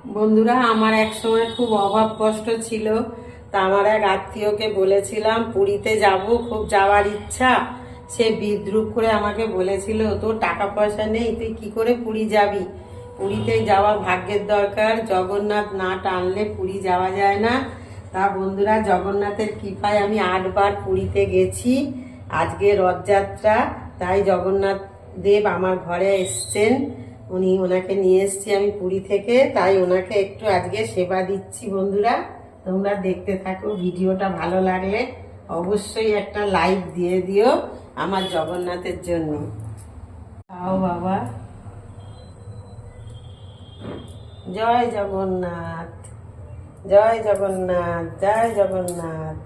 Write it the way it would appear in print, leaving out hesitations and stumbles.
বন্ধুরা, আমার এক সময় খুব অভাব কষ্ট ছিল। তা আমার এক আত্মীয়কে বলেছিলাম পুরীতে যাব, খুব যাওয়ার ইচ্ছা। সে বিদ্রূপ করে আমাকে বলেছিল, তোর টাকা পয়সা নেই, তুই কি করে পুরী যাবি? পুরীতে যাওয়া ভাগ্যের দরকার, জগন্নাথ না টানলে পুরী যাওয়া যায় না। তা বন্ধুরা, জগন্নাথের কৃপায় আমি 8বার পুরীতে গেছি। আজকে রথযাত্রা, তাই জগন্নাথ দেব আমার ঘরে এসছেন। ওনাকে নিয়ে এসছি আমি পুরী থেকে, তাই ওনাকে একটু আজকে সেবা দিচ্ছি। বন্ধুরা, তোমরা দেখতে থাকো। ভিডিওটা ভালো লাগলে অবশ্যই একটা লাইক দিয়ে দিও আমার জগন্নাথের জন্য। খাও বাবা। জয় জগন্নাথ, জয় জগন্নাথ, জয় জগন্নাথ।